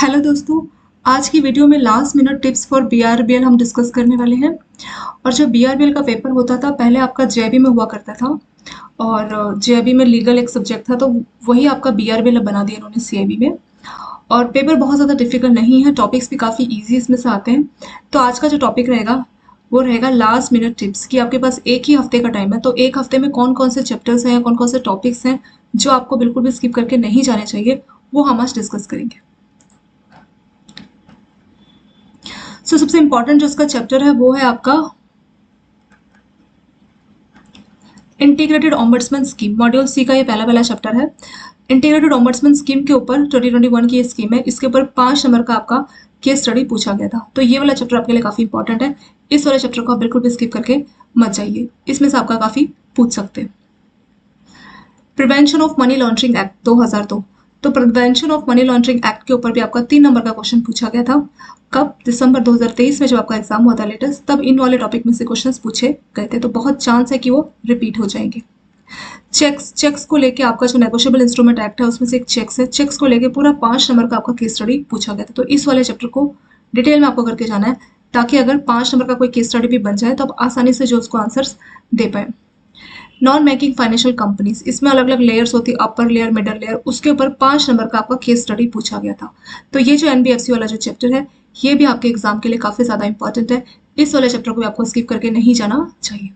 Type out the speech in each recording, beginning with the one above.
Hello दोस्तों, आज की वीडियो में लास्ट मिनट टिप्स फॉर बीआरबीएल हम डिस्कस करने वाले हैं। और जो बीआरबीएल का पेपर होता था पहले आपका जेबी में हुआ करता था और जेबी में लीगल एक सब्जेक्ट था, तो वही आपका बीआरबीएल बना दिया इन्होंने सीएबी में। और पेपर बहुत ज़्यादा डिफिकल्ट नहीं है, टॉपिक्स भी काफ़ी इजी इसमें से आते हैं। तो आज का जो टॉपिक रहेगा वो रहेगा लास्ट मिनट टिप्स कि आपके पास एक ही हफ्ते का टाइम है, तो एक हफ्ते में कौन कौन से चैप्टर्स हैं या कौन कौन से टॉपिक्स हैं जो आपको बिल्कुल भी स्किप करके नहीं जाने चाहिए, वो हम आज डिस्कस करेंगे। सबसे इंपॉर्टेंट जो इसका चैप्टर है वो है आपका इंटीग्रेटेड ऑम्बड्समैन स्कीम। मॉड्यूल सी का ये पहला चैप्टर है। इंटीग्रेटेड ऑम्बड्समैन स्कीम के ऊपर 2021 की ये स्कीम है, इसके ऊपर 5 नंबर का आपका केस स्टडी पूछा गया था। तो ये वाला चैप्टर आपके लिए काफी इंपॉर्टेंट है। इस वाले चैप्टर को आप बिल्कुल भी स्किप करके मत जाइए, इसमें से आपका काफी पूछ सकते हैं। Prevention of money laundering act 2002, तो prevention of money laundering act के ऊपर भी आपका 3 नंबर का क्वेश्चन पूछा गया था। कब? दिसंबर 2023 में जब आपका एग्जाम हुआ था लेटेस्ट, तब इन वाले टॉपिक में से क्वेश्चंस पूछे गए थे, तो बहुत चांस है कि वो रिपीट हो जाएंगे। चेक्स को लेके आपका जो नेगोशिएबल इंस्ट्रूमेंट एक्ट है उसमें से एक चेक्स है, चेक्स को लेके पूरा 5 नंबर का आपका केस स्टडी पूछा गया था। तो इस वाले चैप्टर को डिटेल में आपको करके जाना है, ताकि अगर 5 नंबर का कोई केस स्टडी भी बन जाए तो आप आसानी से जो उसको आंसर्स दे पाए। नॉन बैंकिंग फाइनेंशियल कंपनीज, इसमें अलग अलग लेयर्स होती है, अपर लेयर, मिडल लेयर, उसके ऊपर 5 नंबर का आपका केस स्टडी पूछा गया था। तो ये जो एनबीएफसी वाला जो चैप्टर है ये भी आपके एग्जाम के लिए काफी ज्यादा इंपॉर्टेंट है। इस वाले चैप्टर को भी आपको स्किप करके नहीं जाना चाहिए।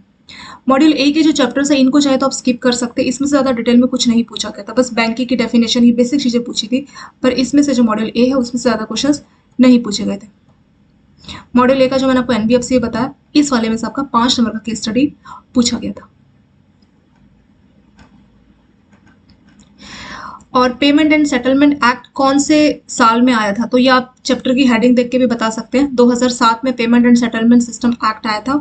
मॉड्यूल ए के जो चैप्टर्स है इनको चाहे तो आप स्किप कर सकते हैं, इसमें से ज्यादा डिटेल में कुछ नहीं पूछा गया था, बस बैंकिंग की डेफिनेशन ही बेसिक चीजें पूछी थी। पर इसमें से जो मॉड्यूल ए है उसमें से ज्यादा क्वेश्चन नहीं पूछे गए थे। मॉड्यूल ए का जो मैंने आपको एनबीएफसी बताया, इस वाले में से आपका 5 नंबर का केस स्टडी पूछा गया था। और पेमेंट एंड सेटलमेंट एक्ट कौन से साल में आया था, तो ये आप चैप्टर की हेडिंग देख के भी बता सकते हैं। 2007 में payment and settlement system act आया था।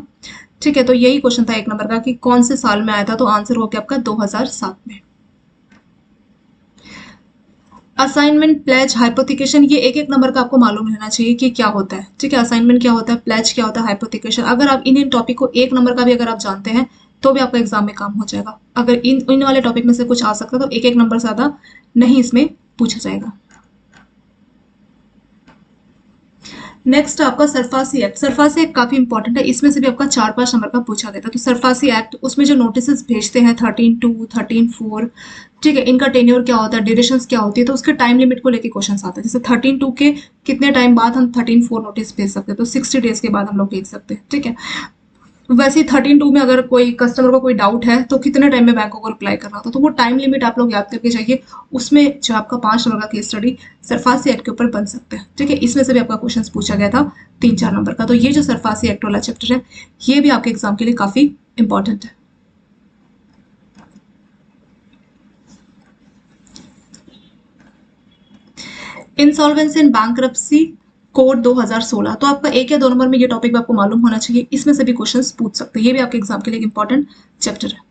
ठीक है, तो यही क्वेश्चन था 1 नंबर का कि कौन से साल में आया था, तो आंसर हो गया आपका 2007 में। असाइनमेंट, प्लेज, हाइपोथिकेशन, ये एक एक नंबर का आपको मालूम रहना चाहिए कि क्या होता है। ठीक है, असाइनमेंट क्या होता है, प्लेज क्या होता है, हाइपोथिकेशन। अगर आप इन टॉपिक को 1 नंबर का भी अगर आप जानते हैं तो भी आपका एग्जाम में काम हो जाएगा। अगर इन वाले टॉपिक में से कुछ आ सकता है तो एक एक नंबर ज्यादा नहीं इसमें पूछा जाएगा। नेक्स्ट आपका सरफासी एक्ट। सरफासी एक्ट काफी इंपॉर्टेंट है, इसमें से भी आपका 4-5 नंबर का पूछा गया था। तो सरफासी एक्ट, उसमें जो नोटिस भेजते हैं 13(2), 13(4), ठीक है, इनका टेन्योर क्या होता है, ड्यूरेशन क्या होती है, तो उसके टाइम लिमिट को लेके क्वेश्चन आता है। जैसे 13(2) के कितने टाइम बाद हम 13(4) नोटिस भेज सकते हैं, तो 60 डेज के बाद हम लोग भेज सकते हैं। ठीक है, वैसे ही 13(2) में अगर कोई कस्टमर को कोई डाउट है तो कितने टाइम में बैंकों को रिप्लाई करना होता है, तो वो टाइम लिमिट आप लोग याद करके जाइए। उसमें जो आपका 5 नंबर का केस स्टडी सरफासी एक्ट के ऊपर बन सकते हैं। ठीक है, इसमें से भी आपका क्वेश्चन पूछा गया था 3-4 नंबर का। तो ये जो सरफासी एक्ट वाला चैप्टर है ये भी आपके एग्जाम के लिए काफी इंपॉर्टेंट है। इंसॉल्वेंसी एंड बैंक्रप्सी कोड 2016, तो आपका 1 या 2 नंबर में ये टॉपिक भी आपको मालूम होना चाहिए, इसमें से भी क्वेश्चंस पूछ सकते हैं। ये भी आपके एग्जाम के लिए इंपॉर्टेंट चैप्टर है।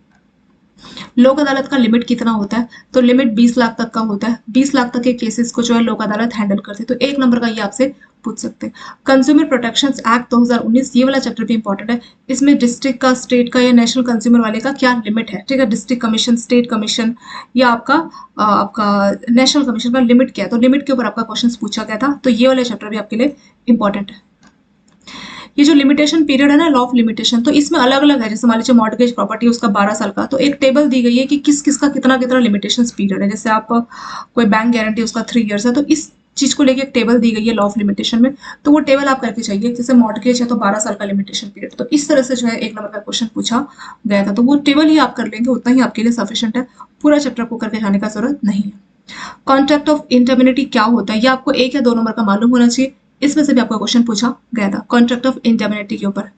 लोक अदालत का लिमिट कितना होता है, तो लिमिट 20 लाख तक का होता है। 20 लाख तक के केसेस को जो है लोक अदालत हैंडल करती है, तो 1 नंबर का ये आपसे पूछ सकते हैं। कंज्यूमर प्रोटेक्शन एक्ट 2019, ये वाला चैप्टर भी इंपॉर्टेंट है। इसमें डिस्ट्रिक्ट का, स्टेट का या नेशनल कंज्यूमर वाले का क्या लिमिट है। ठीक है, डिस्ट्रिक्ट कमीशन, स्टेट कमीशन या आपका नेशनल कमीशन का लिमिट क्या है, तो लिमिट के ऊपर आपका क्वेश्चन पूछा गया था। तो ये वाला चैप्टर भी आपके लिए इंपॉर्टेंट है। ये जो लिमिटेशन पीरियड है ना, लॉ ऑफ लिमिटेशन, तो इसमें अलग अलग है। जैसे मान लीजिए मॉर्गेज प्रॉपर्टी उसका 12 साल का, तो एक टेबल दी गई है कि किस किस का कितना कितना लिमिटेशन पीरियड है। जैसे आप कोई बैंक गारंटी उसका 3 ईयर्स है, तो इस चीज को लेके एक टेबल दी गई है लॉ ऑफ लिमिटेशन में, तो वो टेबल आप करके चाहिए। जैसे मॉर्गेज है तो 12 साल का लिमिटेशन पीरियड, तो इस तरह से जो है 1 नंबर का क्वेश्चन पूछा गया था। तो वो टेबल ही आप कर लेंगे, उतना ही आपके लिए सफिशियंट है, पूरा चैप्टर को करके जाने का जरूरत नहीं है। कॉन्ट्रैक्ट ऑफ इंटरमिनिटी क्या होता है, ये आपको 1 या 2 नंबर का मालूम होना चाहिए, इसमें से भी आपका क्वेश्चन पूछा गया था कॉन्ट्रैक्ट ऑफ इंटरमिनिटी के ऊपर।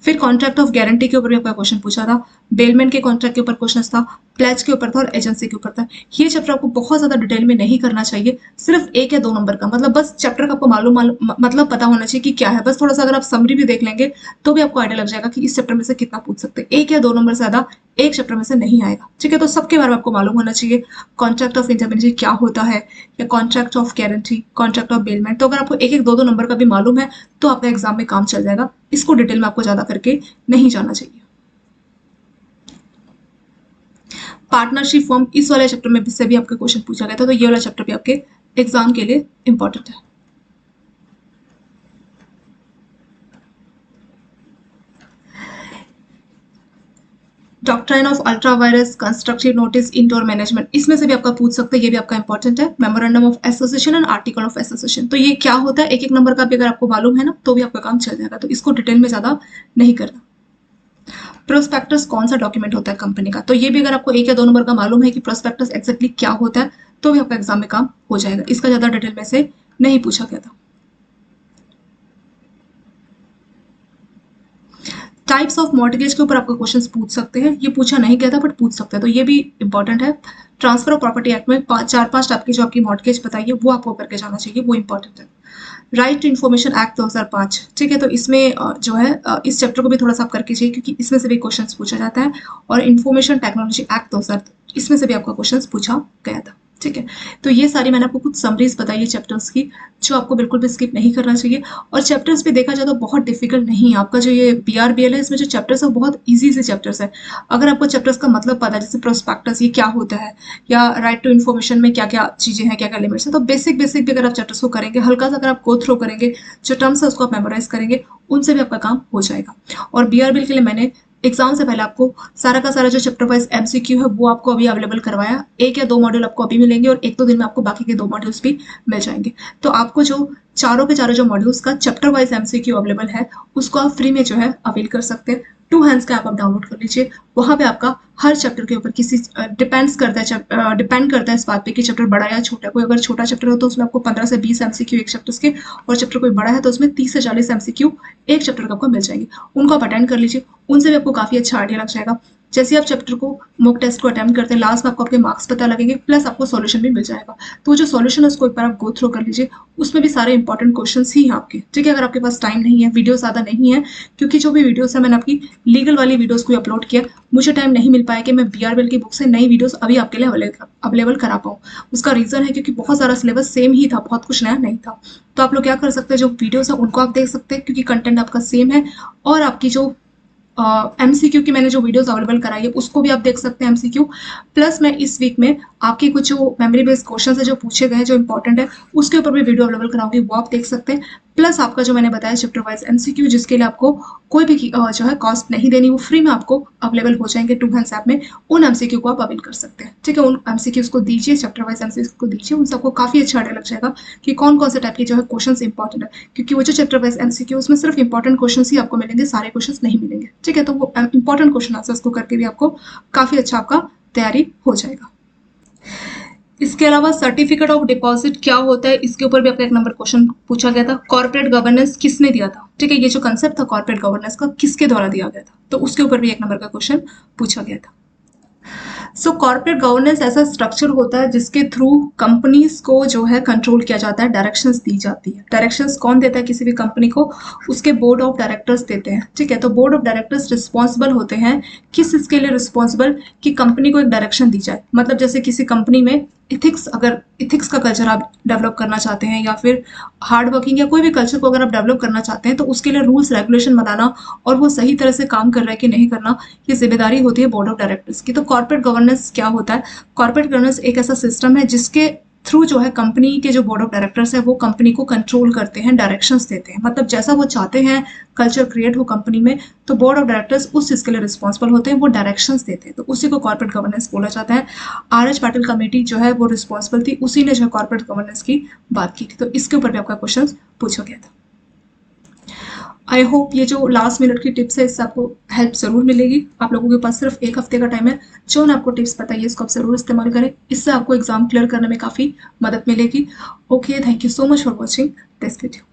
फिर कॉन्ट्रैक्ट ऑफ गारंटी के ऊपर भी आपका क्वेश्चन पूछा था, बेलमेंट के कॉन्ट्रैक्ट के ऊपर क्वेश्चन था, प्लेज के ऊपर था और एजेंसी के ऊपर था। ये चैप्टर आपको बहुत ज्यादा डिटेल में नहीं करना चाहिए, सिर्फ 1 या 2 नंबर का, मतलब बस चैप्टर का आपको मतलब पता होना चाहिए कि क्या है। बस थोड़ा सा अगर आप समरी भी देख लेंगे तो भी आपको आइडिया लग जाएगा कि इस चैप्टर में से कितना पूछ सकते हैं। 1 या 2 नंबर से ज्यादा एक चैप्टर में से नहीं आएगा। ठीक है, तो सबके बारे में आपको मालूम होना चाहिए। कॉन्ट्रैक्ट ऑफ इंटरमिनिटी क्या होता है, या contract of guarantee, contract of bailment, तो अगर आपको 1-1, 2-2 नंबर का भी मालूम है तो आपका एग्जाम में काम चल जाएगा। इसको डिटेल में आपको ज्यादा करके नहीं जाना चाहिए। पार्टनरशिप फॉर्म, इस वाले चैप्टर में से भी आपका क्वेश्चन पूछा गया था, तो ये वाला चैप्टर भी आपके एग्जाम के लिए इंपॉर्टेंट है। Doctrine of ultra vires constructive notice indoor management, इसमें से भी आपका पूछ सकते हैं, ये भी आपका इंपॉर्टेंट है। Memorandum of association and article of association, तो ये क्या होता है, एक एक नंबर का भी अगर आपको मालूम है ना तो भी आपका काम चल जाएगा, तो इसको डिटेल में ज्यादा नहीं करना। प्रोस्पेक्टस कौन सा डॉक्यूमेंट होता है कंपनी का, तो ये भी अगर आपको एक या दो नंबर का मालूम है कि प्रोस्पेक्टस एक्जैक्टली क्या होता है तो भी आपका एग्जाम में काम हो जाएगा, इसका ज्यादा डिटेल में से नहीं पूछा गया था। टाइप्स ऑफ मॉर्टगेज के ऊपर आपको क्वेश्चंस पूछ सकते हैं, ये पूछा नहीं गया था बट पूछ सकते हैं, तो ये भी इंपॉर्टेंट है। ट्रांसफर ऑफ प्रॉपर्टी एक्ट में चार पांच टाइप की जो आपकी मॉर्टगेज बताइए वो आपको करके जाना चाहिए, वो इंपॉर्टेंट है। राइट टू इन्फॉर्मेशन एक्ट 2005, ठीक है, तो इसमें जो है इस चैप्टर को भी थोड़ा सा आप करके चाहिए क्योंकि इसमें से भी क्वेश्चन पूछा जाता है। और इन्फॉर्मेशन टेक्नोलॉजी एक्ट 2000, इसमें से भी आपका क्वेश्चन पूछा गया था, ठीक है। तो ये सारी मैंने आपको कुछ समरीज बताई है चैप्टर्स की, जो आपको बिल्कुल भी स्किप नहीं करना चाहिए। और चैप्टर्स भी देखा जाए तो बहुत डिफिकल्ट नहीं है, आपका जो ये BRBL है इसमें जो चैप्टर्स है बहुत ईजी से चैप्टर्स है। अगर आपको चैप्टर्स का मतलब पता है, जैसे प्रोस्पेक्टस ये क्या होता है, या राइट टू इन्फॉर्मेशन में क्या क्या चीजें हैं, क्या क्या लिमिट्स है, तो बेसिक बेसिक भी अगर आप चैप्टर्स को करेंगे, हल्का सा अगर आप गो थ्रो करेंगे, जो टर्म्स है उसको आप मेमोराइज करेंगे, उनसे भी आपका काम हो जाएगा। और BRBL के लिए मैंने एग्जाम से पहले आपको सारा का सारा जो चैप्टर वाइज MCQ है वो आपको अभी अवेलेबल करवाया, एक या दो मॉड्यूल आपको अभी मिलेंगे और एक दो दिन में आपको बाकी के दो मॉड्यूल्स भी मिल जाएंगे। तो आपको जो चारों के चारों जो मॉड्यूल्स का चैप्टर वाइज MCQ अवेलेबल है उसको आप फ्री में जो है अवेल कर सकते हैं। 2 हैंड्स का आप डाउनलोड कर लीजिए, वहां पे आपका हर चैप्टर के ऊपर किसी डिपेंड करता है इस बात पे कि चैप्टर बड़ा या छोटा। कोई अगर छोटा चैप्टर हो तो उसमें आपको 15 से 20 MCQ एक चैप्टर के, और चैप्टर कोई बड़ा है तो उसमें 30 से 40 MCQ एक चैप्टर का आपको मिल जाएंगे। उनको आप अटेंड कर लीजिए, उनसे भी आपको काफी अच्छा आइडिया लग जाएगा। जैसे आप चैप्टर को मॉक टेस्ट को अटेम्प्ट करते हैं, लास्ट में आपको आपके मार्क्स पता लगेंगे, प्लस आपको सॉल्यूशन भी मिल जाएगा। तो जो सॉल्यूशन है उसको एक बार आप गो थ्रो कर लीजिए, उसमें भी सारे इंपॉर्टेंट क्वेश्चंस ही हैं आपके, ठीक है। अगर आपके पास टाइम नहीं है, वीडियो ज्यादा नहीं है, क्योंकि जो भी वीडियोस है मैंने आपकी लीगल वाली वीडियोस को अपलोड किया, मुझे टाइम नहीं मिल पाया कि मैं BRBL की बुक से नई वीडियोस अभी आपके लिए अवेलेबल करा पाऊँ। उसका रीजन है क्योंकि बहुत सारा सिलेबस सेम ही था, बहुत कुछ नया नहीं था। तो आप लोग क्या कर सकते हैं, जो वीडियोस है उनको आप देख सकते हैं क्योंकि कंटेंट आपका सेम है, और आपकी जो MCQ की मैंने जो वीडियोस अवेलेबल कराई है उसको भी आप देख सकते हैं MCQ। प्लस मैं इस वीक में आपके कुछ जो मेमोरी बेस्ड क्वेश्चन है जो पूछे गए हैं, जो इंपॉर्टेंट है, उसके ऊपर भी वीडियो अवेलेबल कराऊंगी, वो आप देख सकते हैं। प्लस आपका जो मैंने बताया चैप्टर वाइज MCQ, जिसके लिए आपको कोई भी जो है कॉस्ट नहीं देनी, वो फ्री में आपको अवेलेबल हो जाएंगे 2 हैंड्स ऐप में। उन MCQ को आप अवेल कर सकते हैं, ठीक है। उन MCQs को दीजिए, चैप्टर वाइज MCQ को दीजिए, उनसे आपको काफी अच्छा आइडिया लग जाएगा कि कौन कौन से टाइप के जो है क्वेश्चन इंपॉर्टेंट है, क्योंकि वो जो चैप्टर वाइज MCQ उसमें सिर्फ इंपॉर्टेंट क्वेश्चन ही आपको मिलेंगे, सारे क्वेश्चन नहीं मिलेंगे, ठीक है। तो वो इंपॉर्टेंट क्वेश्चन आंसर्स को करके भी आपको काफी अच्छा आपका तैयारी हो जाएगा। इसके अलावा सर्टिफिकेट ऑफ डिपॉजिट क्या होता है, इसके ऊपर भी आपका एक नंबर क्वेश्चन पूछा गया था। कॉर्पोरेट गवर्नेंस किसने दिया था, ठीक है, ये जो कंसेप्ट था कॉर्पोरेट गवर्नेंस का किसके द्वारा दिया गया था, तो उसके ऊपर भी एक नंबर का क्वेश्चन पूछा गया था। सो कॉर्पोरेट गवर्नेंस ऐसा स्ट्रक्चर होता है जिसके थ्रू कंपनीज को जो है कंट्रोल किया जाता है, डायरेक्शंस दी जाती है। डायरेक्शंस कौन देता है किसी भी कंपनी को, उसके बोर्ड ऑफ डायरेक्टर्स देते हैं, ठीक है। तो बोर्ड ऑफ डायरेक्टर्स रिस्पॉन्सिबल होते हैं, किस इसके लिए रिस्पॉन्सिबल, कि कंपनी को एक डायरेक्शन दी जाए। मतलब जैसे किसी कंपनी में इथिक्स का कल्चर आप डेवलप करना चाहते हैं, या फिर हार्ड वर्किंग या कोई भी कल्चर को अगर आप डेवलप करना चाहते हैं, तो उसके लिए रूल्स रेगुलेशन बनाना और वो सही तरह से काम कर रहा है कि नहीं करना, ये जिम्मेदारी होती है बोर्ड ऑफ डायरेक्टर्स की। तो कॉर्पोरेट गवर्नेंस क्या होता है, कॉर्पोरेट गवर्नेंस एक ऐसा सिस्टम है जिसके थ्रू जो है कंपनी के जो बोर्ड ऑफ डायरेक्टर्स है वो कंपनी को कंट्रोल करते हैं, डायरेक्शंस देते हैं। मतलब जैसा वो चाहते हैं कल्चर क्रिएट हो कंपनी में, तो बोर्ड ऑफ डायरेक्टर्स उस चीज के लिए रिस्पॉन्सिबल होते हैं, वो डायरेक्शंस देते हैं, तो उसी को कॉर्पोरेट गवर्नेंस बोला जाता है। RH पाटिल कमेटी जो है वो रिस्पॉन्सिबल थी, उसी ने जो है कॉर्पोरेट गवर्नेंस की बात की थी, तो इसके ऊपर भी आपका क्वेश्चन पूछा गया था। आई होप ये जो लास्ट मिनट की टिप्स है इससे आपको हेल्प जरूर मिलेगी। आप लोगों के पास सिर्फ एक हफ्ते का टाइम है, जो ना आपको टिप्स बताइए इसको आप जरूर इस्तेमाल करें, इससे आपको एग्जाम क्लियर करने में काफी मदद मिलेगी। Okay, thank you so much for watching this video.